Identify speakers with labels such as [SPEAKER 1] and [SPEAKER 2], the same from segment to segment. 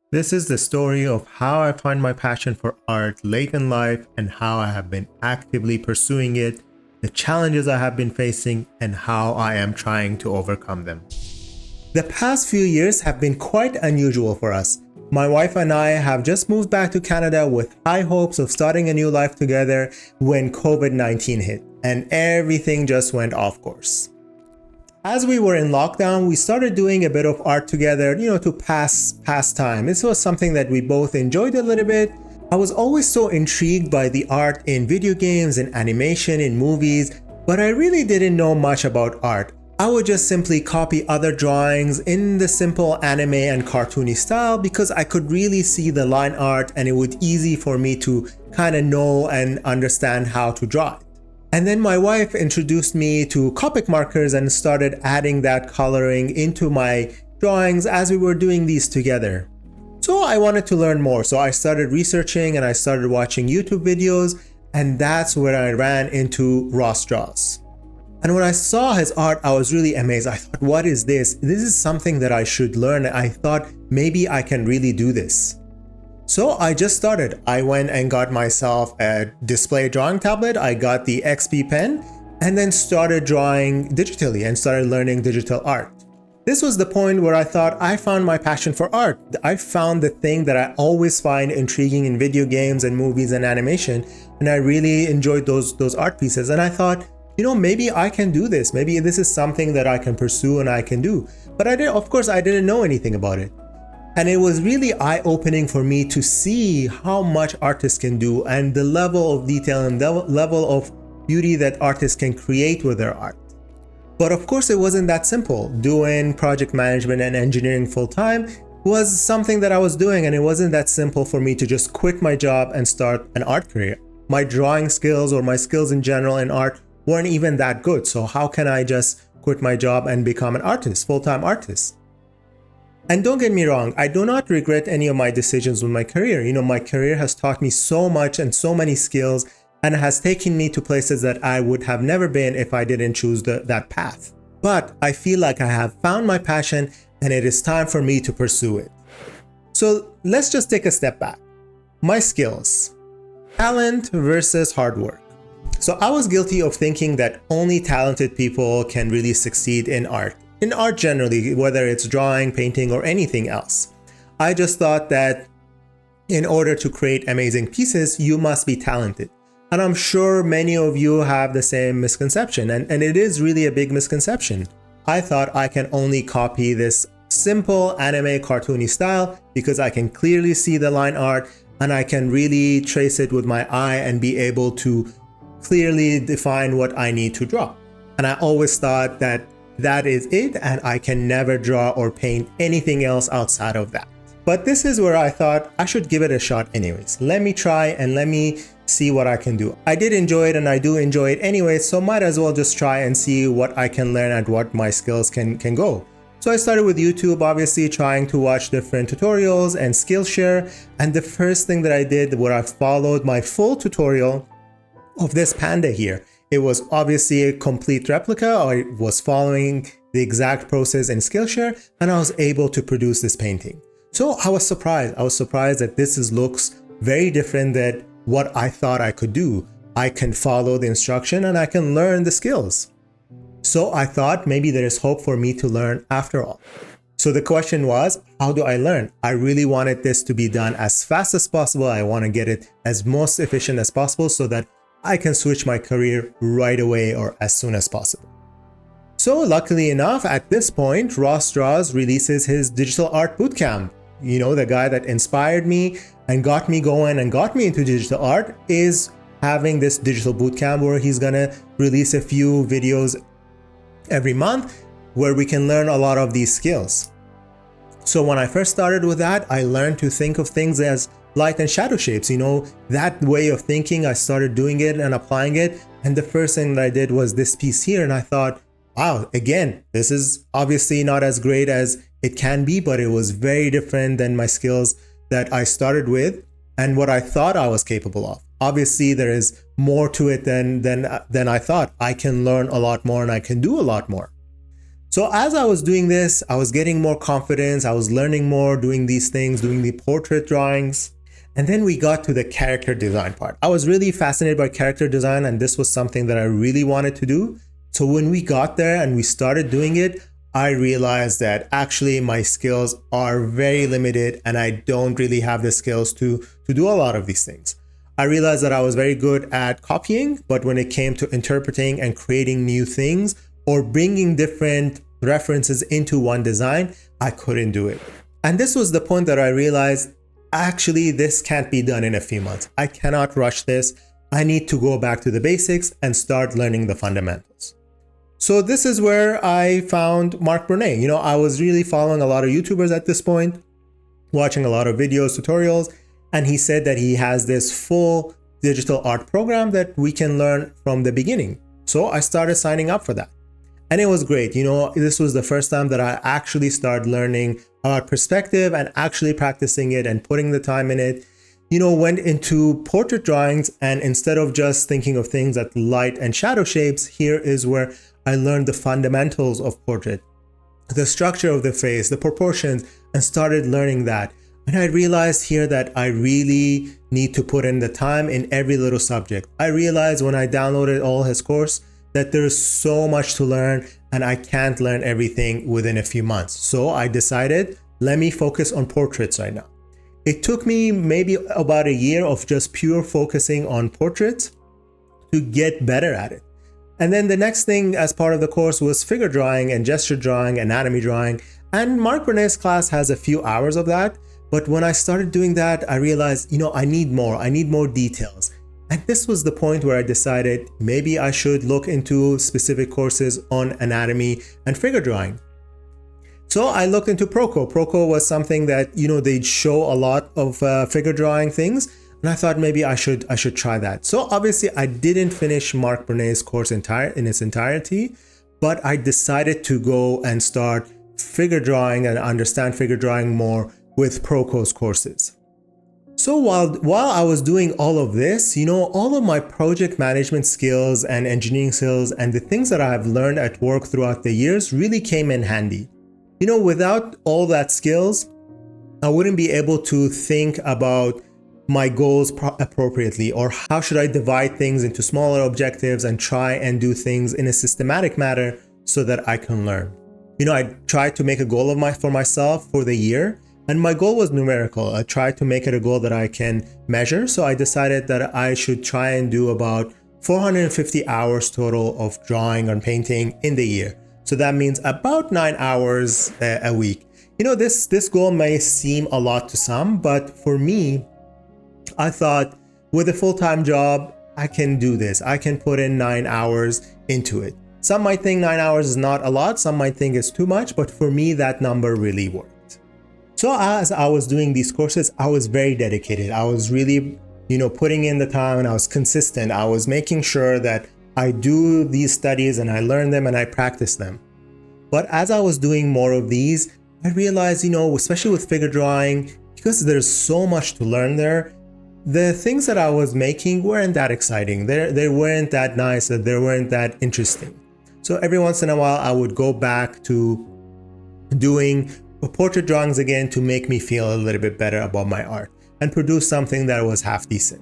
[SPEAKER 1] This is the story of how I find my passion for art late in life and how I have been actively pursuing it, the challenges I have been facing, and how I am trying to overcome them. The past few years have been quite unusual for us. My wife and I have just moved back to Canada with high hopes of starting a new life together when COVID-19 hit, and everything just went off course. As we were in lockdown, we started doing a bit of art together, to pass time. This was something that we both enjoyed a little bit. I was always so intrigued by the art in video games, in animation, in movies, but I really didn't know much about art. I would just simply copy other drawings in the simple anime and cartoony style because I could really see the line art and it was easy for me to kind of know and understand how to draw it. And then my wife introduced me to Copic markers and started adding that coloring into my drawings as we were doing these together. So I wanted to learn more. So I started researching and I started watching YouTube videos, and that's where I ran into Ross Draws. And when I saw his art, I was really amazed. I thought, what is this? This is something that I should learn. I thought maybe I can really do this. So I just started. I went and got myself a display drawing tablet. I got the XP pen and then started drawing digitally and started learning digital art. This was the point where I thought I found my passion for art. I found the thing that I always find intriguing in video games and movies and animation, and I really enjoyed those art pieces. And I thought, maybe I can do this. Maybe this is something that I can pursue and I can do. But I didn't know anything about it. And it was really eye-opening for me to see how much artists can do and the level of detail and the level of beauty that artists can create with their art. But of course, it wasn't that simple. Doing project management and engineering full-time was something that I was doing, and it wasn't that simple for me to just quit my job and start an art career. My drawing skills or my skills in general in art weren't even that good. So how can I just quit my job and become an artist, full-time artist? And don't get me wrong, I do not regret any of my decisions with my career. My career has taught me so much and so many skills and has taken me to places that I would have never been if I didn't choose that path. But I feel like I have found my passion and it is time for me to pursue it. So let's just take a step back. My skills, talent versus hard work. So I was guilty of thinking that only talented people can really succeed in art. In art generally, whether it's drawing, painting, or anything else. I just thought that in order to create amazing pieces, you must be talented. And I'm sure many of you have the same misconception, and it is really a big misconception. I thought I can only copy this simple anime cartoony style because I can clearly see the line art and I can really trace it with my eye and be able to clearly define what I need to draw. And I always thought that is it, and I can never draw or paint anything else outside of that. But this is where I thought I should give it a shot anyways. Let me try and let me see what I can do. I did enjoy it and I do enjoy it anyways, so might as well just try and see what I can learn and what my skills can go. So I started with YouTube, obviously trying to watch different tutorials and Skillshare. And the first thing that I did was I followed my full tutorial of this panda here. It was obviously a complete replica. I was following the exact process in Skillshare and I was able to produce this painting. So I was surprised. I was surprised that looks very different than what I thought I could do. I can follow the instruction and I can learn the skills. So I thought maybe there is hope for me to learn after all. So the question was, how do I learn? I really wanted this to be done as fast as possible. I want to get it as most efficient as possible so that I can switch my career right away or as soon as possible. So luckily enough, at this point, Ross Draws releases his digital art bootcamp. The guy that inspired me and got me going and got me into digital art is having this digital bootcamp where he's gonna release a few videos every month where we can learn a lot of these skills. So when I first started with that, I learned to think of things as light and shadow shapes. That way of thinking, I started doing it and applying it. And the first thing that I did was this piece here. And I thought, wow, again, this is obviously not as great as it can be, but it was very different than my skills that I started with and what I thought I was capable of. Obviously, there is more to it than I thought. I can learn a lot more and I can do a lot more. So as I was doing this, I was getting more confidence. I was learning more, doing these things, doing the portrait drawings. And then we got to the character design part. I was really fascinated by character design, and this was something that I really wanted to do. So when we got there and we started doing it, I realized that actually my skills are very limited and I don't really have the skills to do a lot of these things. I realized that I was very good at copying, but when it came to interpreting and creating new things or bringing different references into one design, I couldn't do it. And this was the point that I realized, actually, this can't be done in a few months. I cannot rush this. I need to go back to the basics and start learning the fundamentals. So this is where I found Mark Brunet. I was really following a lot of YouTubers at this point, watching a lot of videos, tutorials, and he said that he has this full digital art program that we can learn from the beginning. So I started signing up for that. And it was great. This was the first time that I actually started learning about perspective and actually practicing it and putting the time in it. Went into portrait drawings, and instead of just thinking of things at light and shadow shapes, here is where I learned the fundamentals of portrait, the structure of the face, the proportions, and started learning that. And I realized here that I really need to put in the time in every little subject. I realized when I downloaded all his course that there's so much to learn and I can't learn everything within a few months. So I decided, let me focus on portraits right now. It took me maybe about a year of just pure focusing on portraits to get better at it. And then the next thing as part of the course was figure drawing and gesture drawing, anatomy drawing. And Mark Brunet's class has a few hours of that. But when I started doing that, I realized, I need more details. And this was the point where I decided maybe I should look into specific courses on anatomy and figure drawing. So I looked into Proco. Proco was something that, they'd show a lot of figure drawing things. And I thought maybe I should try that. So obviously I didn't finish Mark Brunet's course in its entirety, but I decided to go and start figure drawing and understand figure drawing more with Proco's courses. So while I was doing all of this, all of my project management skills and engineering skills and the things that I have learned at work throughout the years really came in handy. Without all that skills, I wouldn't be able to think about my goals appropriately, or how should I divide things into smaller objectives and try and do things in a systematic manner so that I can learn. I tried to make a goal for myself for the year, and my goal was numerical. I tried to make it a goal that I can measure. So I decided that I should try and do about 450 hours total of drawing and painting in the year. So that means about 9 hours a week. This goal may seem a lot to some, but for me, I thought with a full-time job, I can do this. I can put in 9 hours into it. Some might think 9 hours is not a lot. Some might think it's too much, but for me, that number really worked. So as I was doing these courses, I was very dedicated. I was really, putting in the time, and I was consistent. I was making sure that I do these studies and I learn them and I practice them. But as I was doing more of these, I realized, especially with figure drawing, because there's so much to learn there, the things that I was making weren't that exciting. They weren't that nice, they weren't that interesting. So every once in a while, I would go back to doing portrait drawings again to make me feel a little bit better about my art and produce something that was half decent.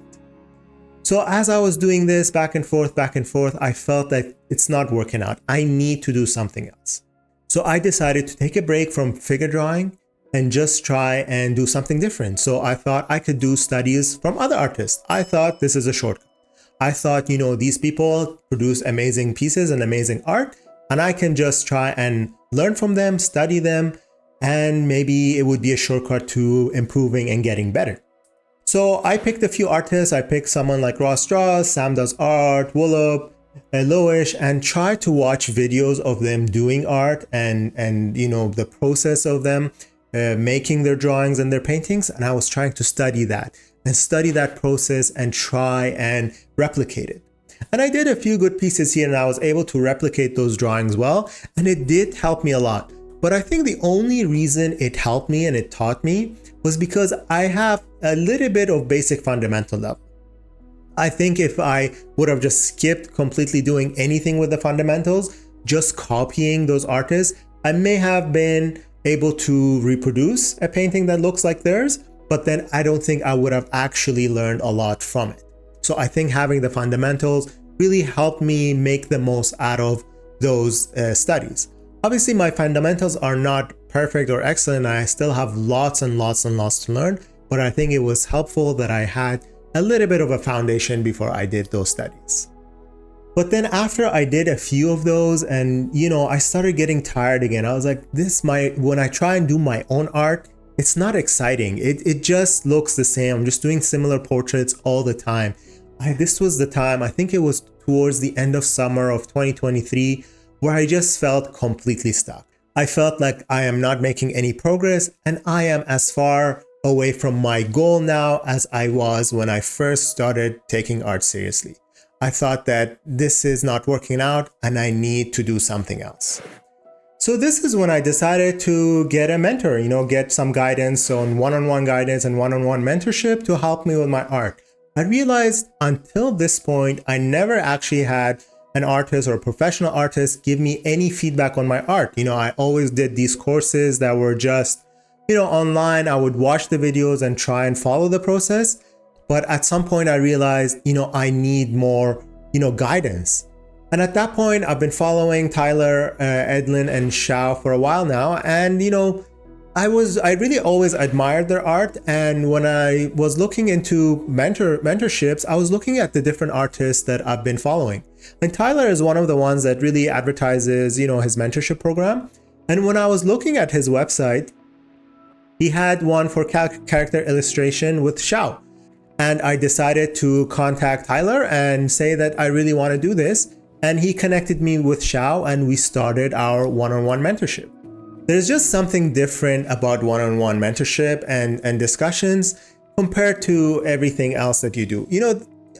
[SPEAKER 1] So as I was doing this back and forth, I felt that it's not working out. I need to do something else. So I decided to take a break from figure drawing and just try and do something different. So I thought I could do studies from other artists. I thought this is a shortcut. I thought, these people produce amazing pieces and amazing art, and I can just try and learn from them, study them, and maybe it would be a shortcut to improving and getting better. So I picked a few artists. I picked someone like Ross Strauss, Sam Does Art, Wolob, Loish, and tried to watch videos of them doing art and the process of them making their drawings and their paintings. And I was trying to study that process and try and replicate it. And I did a few good pieces here, and I was able to replicate those drawings well, and it did help me a lot. But I think the only reason it helped me and it taught me was because I have a little bit of basic fundamental level. I think if I would have just skipped completely doing anything with the fundamentals, just copying those artists, I may have been able to reproduce a painting that looks like theirs, but then I don't think I would have actually learned a lot from it. So I think having the fundamentals really helped me make the most out of those studies. Obviously, my fundamentals are not perfect or excellent. I still have lots and lots and lots to learn, but I think it was helpful that I had a little bit of a foundation before I did those studies. But then after I did a few of those and, I started getting tired again. I was like, when I try and do my own art, it's not exciting. It just looks the same. I'm just doing similar portraits all the time. This was the time, I think it was towards the end of summer of 2023, where I just felt completely stuck. I felt like I am not making any progress, and I am as far away from my goal now as I was when I first started taking art seriously. I thought that this is not working out and I need to do something else. So this is when I decided to get a mentor, get some guidance on one-on-one guidance and one-on-one mentorship to help me with my art. I realized until this point, I never actually had an artist or a professional artist give me any feedback on my art. I always did these courses that were just, online. I would watch the videos and try and follow the process. But at some point I realized, I need more, guidance. And at that point, I've been following Tyler, Edlin, and Xiao for a while now. And, I really always admired their art. And when I was looking into mentorships, I was looking at the different artists that I've been following. And Tyler is one of the ones that really advertises, his mentorship program. And when I was looking at his website, he had one for character illustration with Xiao. And I decided to contact Tyler and say that I really want to do this. And he connected me with Xiao and we started our one-on-one mentorship. There's just something different about one-on-one mentorship and discussions compared to everything else that you do.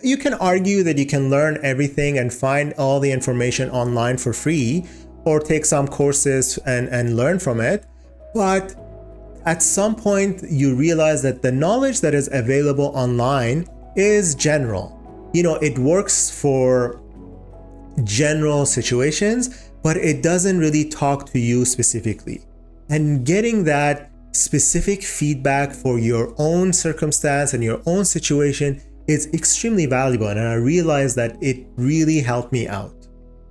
[SPEAKER 1] You can argue that you can learn everything and find all the information online for free or take some courses and learn from it. But at some point, you realize that the knowledge that is available online is general. It works for general situations, but it doesn't really talk to you specifically. And getting that specific feedback for your own circumstance and your own situation is extremely valuable. And I realized that it really helped me out.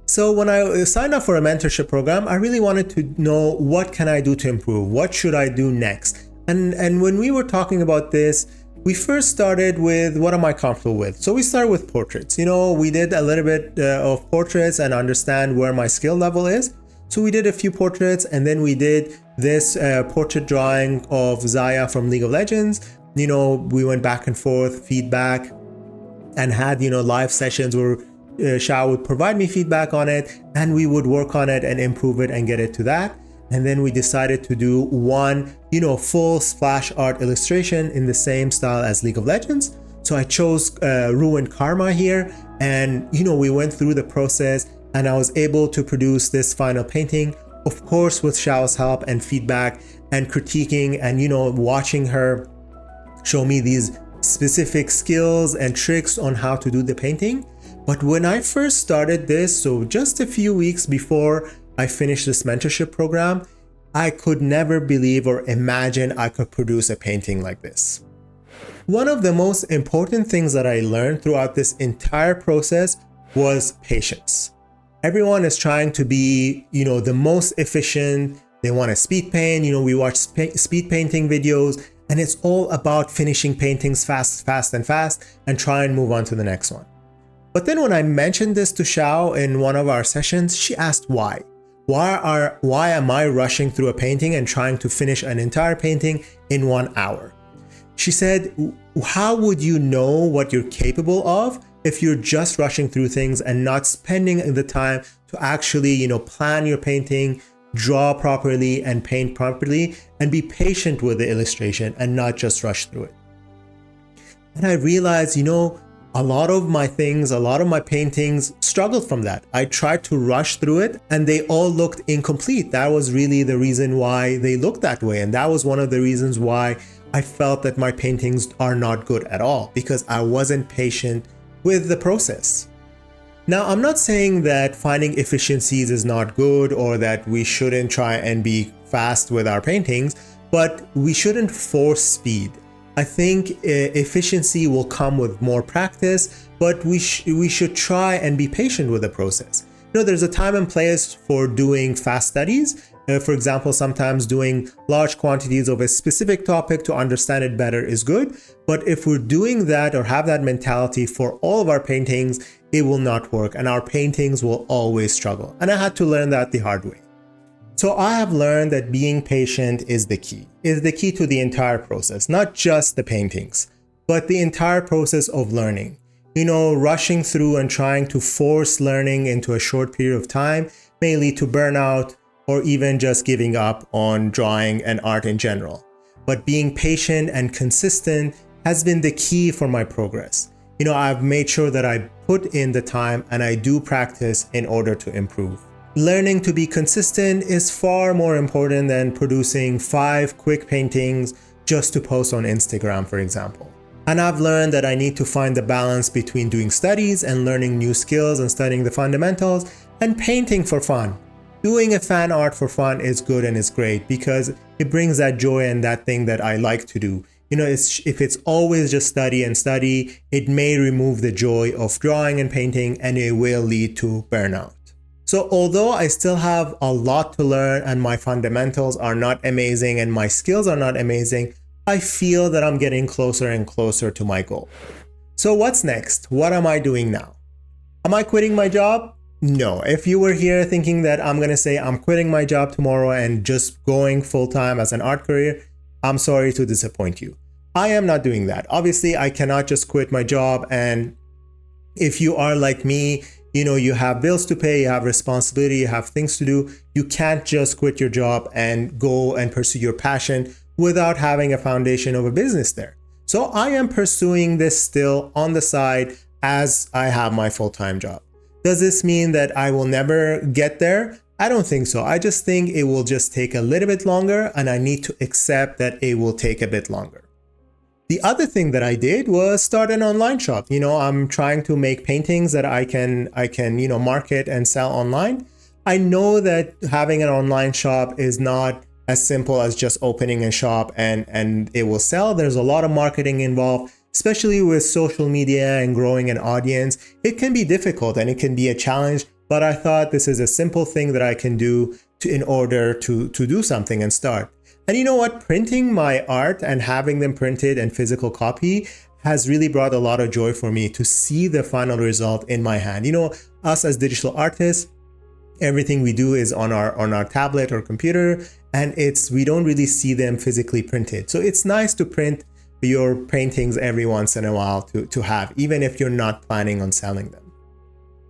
[SPEAKER 1] So when I signed up for a mentorship program, I really wanted to know, what can I do to improve? What should I do next? And when we were talking about this, we first started with what am I comfortable with? So we started with portraits. We did a little bit of portraits and understand where my skill level is. So we did a few portraits and then we did this portrait drawing of Zaya from League of Legends. We went back and forth, feedback, and had, live sessions where Xiao would provide me feedback on it and we would work on it and improve it and get it to that. And then we decided to do one, full splash art illustration in the same style as League of Legends. So I chose Ruined Karma here and, we went through the process and I was able to produce this final painting, of course, with Xiao's help and feedback and critiquing and, watching her show me these specific skills and tricks on how to do the painting. But when I first started this, so just a few weeks before I finished this mentorship program, I could never believe or imagine I could produce a painting like this. One of the most important things that I learned throughout this entire process was patience. Everyone is trying to be, the most efficient. They want to speed paint. We watch speed painting videos and it's all about finishing paintings fast and try and move on to the next one. But then when I mentioned this to Xiao in one of our sessions, she asked why. Why am I rushing through a painting and trying to finish an entire painting in 1 hour? She said, how would you know what you're capable of if you're just rushing through things and not spending the time to actually, plan your painting, draw properly and paint properly and be patient with the illustration and not just rush through it? And I realized, a lot of my paintings struggled from that. I tried to rush through it and they all looked incomplete. That was really the reason why they looked that way. And that was one of the reasons why I felt that my paintings are not good at all, because I wasn't patient with the process. Now, I'm not saying that finding efficiencies is not good or that we shouldn't try and be fast with our paintings, but we shouldn't force speed. I think efficiency will come with more practice, but we should try and be patient with the process. There's a time and place for doing fast studies. For example, sometimes doing large quantities of a specific topic to understand it better is good. But if we're doing that or have that mentality for all of our paintings, it will not work and our paintings will always struggle. And I had to learn that the hard way. So I have learned that being patient is the key to the entire process, not just the paintings, but the entire process of learning. Rushing through and trying to force learning into a short period of time may lead to burnout or even just giving up on drawing and art in general. But being patient and consistent has been the key for my progress. I've made sure that I put in the time and I do practice in order to improve. Learning to be consistent is far more important than producing 5 quick paintings just to post on Instagram, for example. And I've learned that I need to find the balance between doing studies and learning new skills and studying the fundamentals and painting for fun. Doing a fan art for fun is good and is great because it brings that joy and that thing that I like to do. If it's always just study and study, it may remove the joy of drawing and painting and it will lead to burnout. So although I still have a lot to learn and my fundamentals are not amazing and my skills are not amazing, I feel that I'm getting closer and closer to my goal. So what's next? What am I doing now? Am I quitting my job? No. If you were here thinking that I'm going to say I'm quitting my job tomorrow and just going full-time as an art career, I'm sorry to disappoint you. I am not doing that. Obviously, I cannot just quit my job. And if you are like me, you have bills to pay, you have responsibility, you have things to do. You can't just quit your job and go and pursue your passion without having a foundation of a business there. So I am pursuing this still on the side as I have my full-time job. Does this mean that I will never get there? I don't think so. I just think it will just take a little bit longer and I need to accept that it will take a bit longer. The other thing that I did was start an online shop. I'm trying to make paintings that I can market and sell online. I know that having an online shop is not as simple as just opening a shop and it will sell. There's a lot of marketing involved, especially with social media and growing an audience. It can be difficult and it can be a challenge, but I thought this is a simple thing that I can do in order to do something and start. And you know what? Printing my art and having them printed and physical copy has really brought a lot of joy for me to see the final result in my hand. Us as digital artists, everything we do is on our tablet or computer, and we don't really see them physically printed. So it's nice to print your paintings every once in a while to have, even if you're not planning on selling them.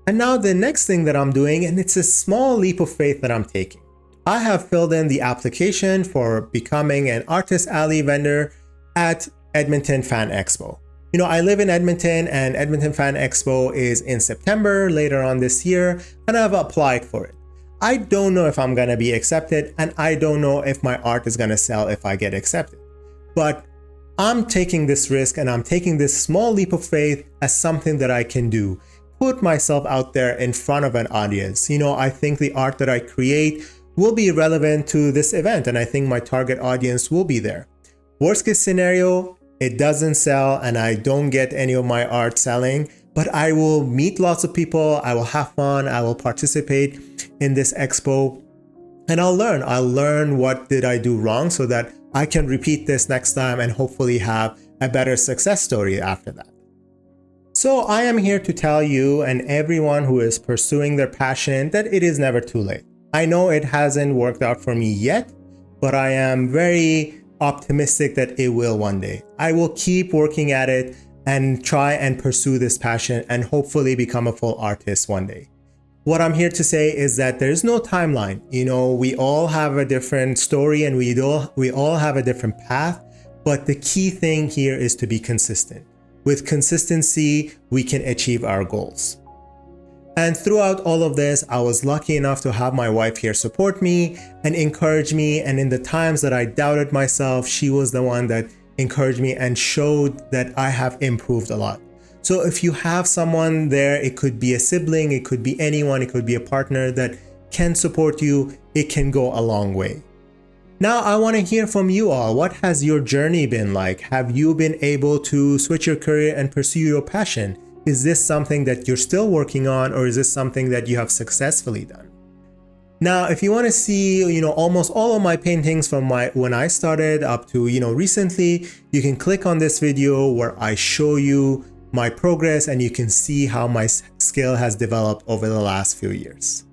[SPEAKER 1] And now the next thing that I'm doing, and it's a small leap of faith that I'm taking. I have filled in the application for becoming an Artist Alley vendor at Edmonton Fan Expo. I live in Edmonton and Edmonton Fan Expo is in September later on this year, and I've applied for it. I don't know if I'm going to be accepted, and I don't know if my art is going to sell if I get accepted. But I'm taking this risk and I'm taking this small leap of faith as something that I can do. Put myself out there in front of an audience. I think the art that I create will be relevant to this event, and I think my target audience will be there. Worst case scenario, it doesn't sell and I don't get any of my art selling, but I will meet lots of people, I will have fun, I will participate in this expo, and I'll learn what did I do wrong so that I can repeat this next time and hopefully have a better success story after that. So I am here to tell you and everyone who is pursuing their passion that it is never too late. I know it hasn't worked out for me yet, but I am very optimistic that it will one day. I will keep working at it and try and pursue this passion and hopefully become a full artist one day. What I'm here to say is that there's no timeline. We all have a different story and we all have a different path, but the key thing here is to be consistent. With consistency, we can achieve our goals. And throughout all of this, I was lucky enough to have my wife here support me and encourage me. And in the times that I doubted myself, she was the one that encouraged me and showed that I have improved a lot. So if you have someone there, it could be a sibling, it could be anyone, it could be a partner that can support you, it can go a long way. Now I want to hear from you all. What has your journey been like? Have you been able to switch your career and pursue your passion? Is this something that you're still working on, or is this something that you have successfully done? Now, if you want to see, almost all of my paintings from when I started up to, recently, you can click on this video where I show you my progress and you can see how my skill has developed over the last few years.